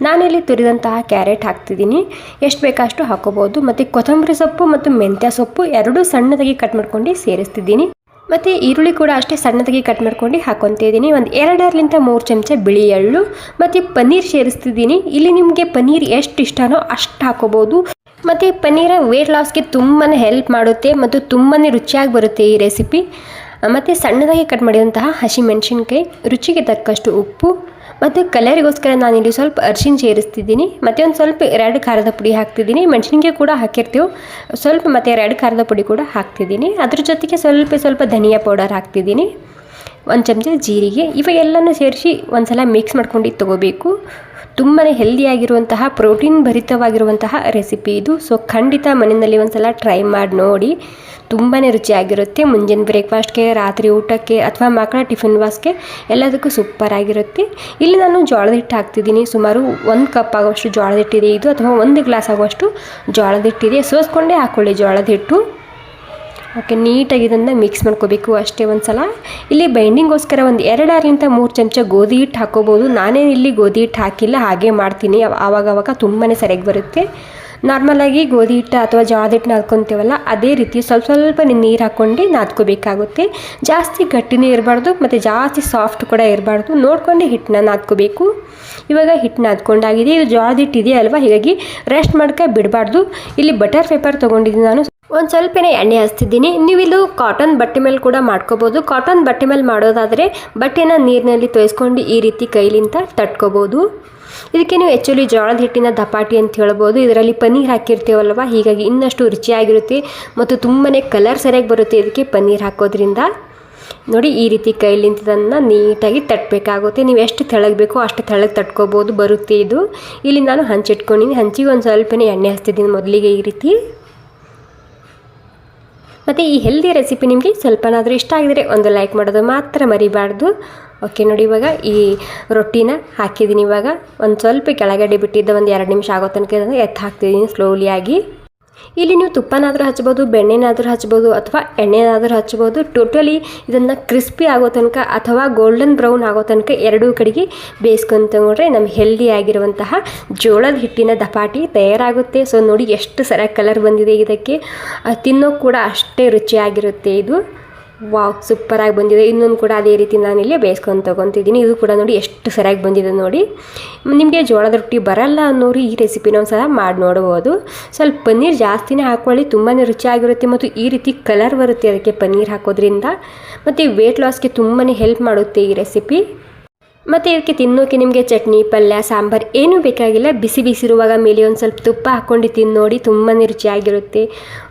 ನಾನಿಲ್ಲಿ ತುರಿದಂತಹ ಕ್ಯಾರೆಟ್ ಹಾಕ್ತಿದ್ದೀನಿ, ಎಷ್ಟು ಬೇಕಷ್ಟು ಹಾಕೋಬೋದು. ಮತ್ತು ಕೊತ್ತಂಬರಿ ಸೊಪ್ಪು ಮತ್ತು ಮೆಂತ್ಯ ಸೊಪ್ಪು ಎರಡೂ ಸಣ್ಣದಾಗಿ ಕಟ್ ಮಾಡ್ಕೊಂಡು ಸೇರಿಸ್ತಿದ್ದೀನಿ. ಮತ್ತು ಈರುಳ್ಳಿ ಕೂಡ ಅಷ್ಟೇ ಸಣ್ಣದಾಗಿ ಕಟ್ ಮಾಡ್ಕೊಂಡು ಹಾಕೊತಾ ಇದ್ದೀನಿ. ಒಂದು 2-3 ಚಮಚ ಬಿಳಿ ಎಳ್ಳು ಮತ್ತು ಪನ್ನೀರ್ ಸೇರಿಸ್ತಿದ್ದೀನಿ. ಇಲ್ಲಿ ನಿಮಗೆ ಪನ್ನೀರ್ ಎಷ್ಟು ಇಷ್ಟನೋ ಅಷ್ಟು ಹಾಕೋಬೋದು. ಮತ್ತು ಪನ್ನೀರ ವೇಟ್ ಲಾಸ್ಗೆ ತುಂಬಾ ಹೆಲ್ಪ್ ಮಾಡುತ್ತೆ ಮತ್ತು ತುಂಬಾ ರುಚಿಯಾಗಿ ಬರುತ್ತೆ ಈ ರೆಸಿಪಿ. ಮತ್ತು ಸಣ್ಣದಾಗಿ ಕಟ್ ಮಾಡಿದಂತಹ ಹಸಿಮೆಣಸಿನ್ಕಾಯಿ, ರುಚಿಗೆ ತಕ್ಕಷ್ಟು ಉಪ್ಪು ಮತ್ತು ಕಲರಿಗೋಸ್ಕರ ನಾನಿಲ್ಲಿ ಸ್ವಲ್ಪ ಅರಿಶಿನ ಸೇರಿಸ್ತಿದ್ದೀನಿ. ಮತ್ತು ಒಂದು ಸ್ವಲ್ಪ ರೆಡ್ ಖಾರದ ಪುಡಿ ಹಾಕ್ತಿದ್ದೀನಿ. ಮೆಣಸಿನ್ಕಾಯಿ ಕೂಡ ಹಾಕಿರ್ತೀವಿ ಸ್ವಲ್ಪ, ಮತ್ತು ರೆಡ್ ಖಾರದ ಪುಡಿ ಕೂಡ ಹಾಕ್ತಿದ್ದೀನಿ. ಅದ್ರ ಜೊತೆಗೆ ಸ್ವಲ್ಪ ಧನಿಯಾ ಪೌಡರ್ ಹಾಕ್ತಿದ್ದೀನಿ, 1 ಚಮಚ ಜೀರಿಗೆ. ಇವೆಲ್ಲನೂ ಸೇರಿಸಿ ಒಂದು ಸಲ ಮಿಕ್ಸ್ ಮಾಡ್ಕೊಂಡು ತೊಗೋಬೇಕು. ತುಂಬಾ ಹೆಲ್ದಿಯಾಗಿರುವಂತಹ ಪ್ರೋಟೀನ್ ಭರಿತವಾಗಿರುವಂತಹ ರೆಸಿಪಿ ಇದು. ಸೊ ಖಂಡಿತ ಮನೆಯಲ್ಲಿ ಒಂದು ಸಲ ಟ್ರೈ ಮಾಡಿ ನೋಡಿ, ತುಂಬಾ ರುಚಿಯಾಗಿರುತ್ತೆ. ಮುಂಜಾನೆ ಬ್ರೇಕ್ಫಾಸ್ಟ್ಗೆ, ರಾತ್ರಿ ಊಟಕ್ಕೆ ಅಥವಾ ಮಕ್ಕಳ ಟಿಫಿನ್ ಬಾಕ್ಸ್ಗೆ ಎಲ್ಲದಕ್ಕೂ ಸೂಪರ್ ಆಗಿರುತ್ತೆ. ಇಲ್ಲಿ ನಾನು ಜೋಳದ ಹಿಟ್ಟು ಹಾಕ್ತಿದ್ದೀನಿ. ಸುಮಾರು 1 ಕಪ್ ಆಗುವಷ್ಟು ಜೋಳದ ಹಿಟ್ಟಿದೆ ಇದು, ಅಥವಾ 1 ಗ್ಲಾಸ್ ಆಗುವಷ್ಟು ಜೋಳದ ಹಿಟ್ಟಿದೆ. ಸೋಸ್ಕೊಂಡೇ ಹಾಕ್ಕೊಳ್ಳಿ ಜೋಳದ ಹಿಟ್ಟು. ಓಕೆ, ನೀಟಾಗಿ ಇದನ್ನು ಮಿಕ್ಸ್ ಮಾಡ್ಕೋಬೇಕು ಅಷ್ಟೇ ಒಂದು ಸಲ. ಇಲ್ಲಿ ಬೈಂಡಿಂಗೋಸ್ಕರ ಒಂದು 2-3 ಚಮಚ ಗೋಧಿ ಹಿಟ್ಟು ಹಾಕೋಬೋದು. ನಾನೇನು ಇಲ್ಲಿ ಗೋಧಿ ಹಿಟ್ಟು ಹಾಕಿಲ್ಲ, ಹಾಗೆ ಮಾಡ್ತೀನಿ. ಆವಾಗವಾಗ ತುಂಬಾ ಸರಿಯಾಗಿ ಬರುತ್ತೆ. ನಾರ್ಮಲಾಗಿ ಗೋಧಿ ಹಿಟ್ಟು ಅಥವಾ ಜೋಳದ ಹಿಟ್ಟು ನಾದ್ಕೊತೀವಲ್ಲ, ಅದೇ ರೀತಿ ಸ್ವಲ್ಪ ನೀರು ಹಾಕ್ಕೊಂಡು ನಾದ್ಕೋಬೇಕಾಗುತ್ತೆ. ಜಾಸ್ತಿ ಗಟ್ಟಿನೇ ಇರಬಾರ್ದು ಮತ್ತು ಜಾಸ್ತಿ ಸಾಫ್ಟ್ ಕೂಡ ಇರಬಾರ್ದು. ನೋಡ್ಕೊಂಡು ಹಿಟ್ಟನ್ನ ನಾದ್ಕೋಬೇಕು. ಇವಾಗ ಹಿಟ್ಟು ನಾದ್ಕೊಂಡಾಗಿದೆ. ಇದು ಜೋಳದ ಹಿಟ್ಟು ಇದೆ ಅಲ್ವಾ, ಹೀಗಾಗಿ ರೆಸ್ಟ್ ಮಾಡ್ಕೊ ಬಿಡಬಾರ್ದು. ಇಲ್ಲಿ ಬಟರ್ ಪೇಪರ್ ತೊಗೊಂಡಿದ್ದೀನಿ ನಾನು, ಒಂದು ಸ್ವಲ್ಪನೇ ಎಣ್ಣೆ ಹಚ್ತಿದ್ದೀನಿ. ನೀವು ಇದು ಕಾಟನ್ ಬಟ್ಟೆ ಮೇಲೆ ಕೂಡ ಮಾಡ್ಕೋಬೋದು. ಕಾಟನ್ ಬಟ್ಟೆ ಮೇಲೆ ಮಾಡೋದಾದರೆ ಬಟ್ಟೆನ ನೀರಿನಲ್ಲಿ ತೋಯಿಸ್ಕೊಂಡು ಈ ರೀತಿ ಕೈಲಿಂದ ತಟ್ಕೋಬೋದು. ಇದಕ್ಕೆ ನೀವು ಆ್ಯಕ್ಚುಲಿ ಜೋಳದ ಹಿಟ್ಟಿನ ದಪಾಟಿ ಅಂತ ಹೇಳ್ಬೋದು. ಇದರಲ್ಲಿ ಪನ್ನೀರ್ ಹಾಕಿರ್ತೀವಲ್ವ, ಹೀಗಾಗಿ ಇನ್ನಷ್ಟು ರುಚಿಯಾಗಿರುತ್ತೆ ಮತ್ತು ತುಂಬಾ ಕಲರ್ ಸರಿಯಾಗಿ ಬರುತ್ತೆ ಇದಕ್ಕೆ ಪನ್ನೀರ್ ಹಾಕೋದ್ರಿಂದ. ನೋಡಿ, ಈ ರೀತಿ ಕೈಲಿಂತದನ್ನು ನೀಟಾಗಿ ತಟ್ಟಬೇಕಾಗುತ್ತೆ. ನೀವು ಎಷ್ಟು ತೆಳಗೆ ಬೇಕೋ ಅಷ್ಟು ತೆಳಗೆ ತಟ್ಕೋಬೋದು, ಬರುತ್ತೆ ಇದು. ಇಲ್ಲಿ ನಾನು ಹಂಚಿಟ್ಕೊಂಡಿದ್ದೀನಿ. ಹಂಚಿಗೆ ಒಂದು ಸ್ವಲ್ಪನೇ ಎಣ್ಣೆ ಹಚ್ತಿದ್ದೀನಿ ಮೊದಲಿಗೆ ಈ ರೀತಿ. ಮತ್ತು ಈ ಹೆಲ್ದಿ ರೆಸಿಪಿ ನಿಮಗೆ ಸ್ವಲ್ಪನಾದರೂ ಇಷ್ಟ ಆಗಿದರೆ ಒಂದು ಲೈಕ್ ಮಾಡೋದು ಮಾತ್ರ ಮರಿಬಾರ್ದು. ಓಕೆ, ನೋಡಿ ಇವಾಗ ಈ ರೊಟ್ಟಿನ ಹಾಕಿದ್ದೀನಿ. ಇವಾಗ ಒಂದು ಸ್ವಲ್ಪ ಕೆಳಗಡೆ ಬಿಟ್ಟಿದ್ದ ಒಂದು 2 ನಿಮಿಷ ಆಗೋ ತನಕ ಎತ್ತು ಹಾಕ್ತಿದ್ದೀನಿ ಸ್ಲೋಲಿಯಾಗಿ. ಇಲ್ಲಿ ನೀವು ತುಪ್ಪನಾದರೂ ಹಚ್ಬೋದು, ಬೆಣ್ಣೆನಾದರೂ ಹಚ್ಬೋದು, ಅಥವಾ ಎಣ್ಣೆನಾದರೂ ಹಚ್ಬೋದು. ಟೋಟಲಿ ಇದನ್ನು ಕ್ರಿಸ್ಪಿ ಆಗೋ ತನಕ ಅಥವಾ ಗೋಲ್ಡನ್ ಬ್ರೌನ್ ಆಗೋ ತನಕ ಎರಡೂ ಕಡೆಗೆ ಬೇಯಿಸ್ಕೊಂತಂದ್ರೆ ನಮ್ಮ ಹೆಲ್ದಿ ಆಗಿರುವಂತಹ ಜೋಳದ ಹಿಟ್ಟಿನ ದಪಾಟಿ ತಯಾರಾಗುತ್ತೆ. ಸೊ ನೋಡಿ ಎಷ್ಟು ಸರಿಯಾಗಿ ಕಲರ್ ಬಂದಿದೆ ಇದಕ್ಕೆ. ತಿನ್ನೋಕೆ ಕೂಡ ಅಷ್ಟೇ ರುಚಿಯಾಗಿರುತ್ತೆ ಇದು. ವಾವ್, ಸೂಪರಾಗಿ ಬಂದಿದೆ. ಇನ್ನೊಂದು ಕೂಡ ಅದೇ ರೀತಿ ನಾನಿಲ್ಲಿ ಬೇಯಿಸ್ಕೊಂಡು ತೊಗೊತಿದ್ದೀನಿ. ಇದು ಕೂಡ ನೋಡಿ ಎಷ್ಟು ಸರಿಯಾಗಿ ಬಂದಿದೆ ನೋಡಿ. ನಿಮಗೆ ಜೋಳದ ರೊಟ್ಟಿ ಬರಲ್ಲ ಅನ್ನೋರು ಈ ರೆಸಿಪಿನ ಒಂದು ಸಲ ಮಾಡಿ ನೋಡ್ಬೋದು. ಸ್ವಲ್ಪ ಪನ್ನೀರ್ ಜಾಸ್ತಿನೇ ಹಾಕ್ಕೊಳ್ಳಿ, ತುಂಬಾ ರುಚಿಯಾಗಿರುತ್ತೆ ಮತ್ತು ಈ ರೀತಿ ಕಲರ್ ಬರುತ್ತೆ ಅದಕ್ಕೆ ಪನ್ನೀರ್ ಹಾಕೋದ್ರಿಂದ. ಮತ್ತು ವೇಟ್ ಲಾಸ್ಗೆ ತುಂಬಾ ಹೆಲ್ಪ್ ಮಾಡುತ್ತೆ ಈ ರೆಸಿಪಿ. ಮತ್ತು ಇದಕ್ಕೆ ತಿನ್ನೋಕೆ ನಿಮಗೆ ಚಟ್ನಿ, ಪಲ್ಯ, ಸಾಂಬಾರು ಏನೂ ಬೇಕಾಗಿಲ್ಲ. ಬಿಸಿ ಇರುವಾಗ ಮೇಲೆ ಒಂದು ಸ್ವಲ್ಪ ತುಪ್ಪ ಹಾಕ್ಕೊಂಡು ತಿನ್ನೋಡಿ, ತುಂಬಾ ರುಚಿಯಾಗಿರುತ್ತೆ.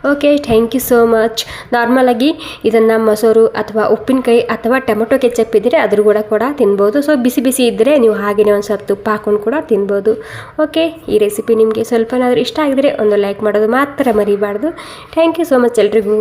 Okay, thank you so much. ನಾರ್ಮಲಾಗಿ ಇದನ್ನು ಮೊಸರು ಅಥವಾ ಉಪ್ಪಿನಕಾಯಿ ಅಥವಾ ಟೊಮೆಟೊ ಕೆಚಪ್ ಇದ್ದರೆ ಅದ್ರ ಕೂಡ ತಿನ್ಬೋದು. ಸೊ ಬಿಸಿ ಇದ್ದರೆ ನೀವು ಹಾಗೆಯೇ ಒಂದು ಸ್ವಲ್ಪ ತುಪ್ಪ ಹಾಕ್ಕೊಂಡು ಕೂಡ ತಿನ್ಬೋದು. ಓಕೆ, ಈ ರೆಸಿಪಿ ನಿಮಗೆ ಸ್ವಲ್ಪನಾದರೂ ಇಷ್ಟ ಆಗಿದರೆ ಒಂದು ಲೈಕ್ ಮಾಡೋದು ಮಾತ್ರ ಮರಿಬಾರ್ದು. ಥ್ಯಾಂಕ್ ಯು ಸೋ ಮಚ್ ಎಲ್ರಿಗೂ.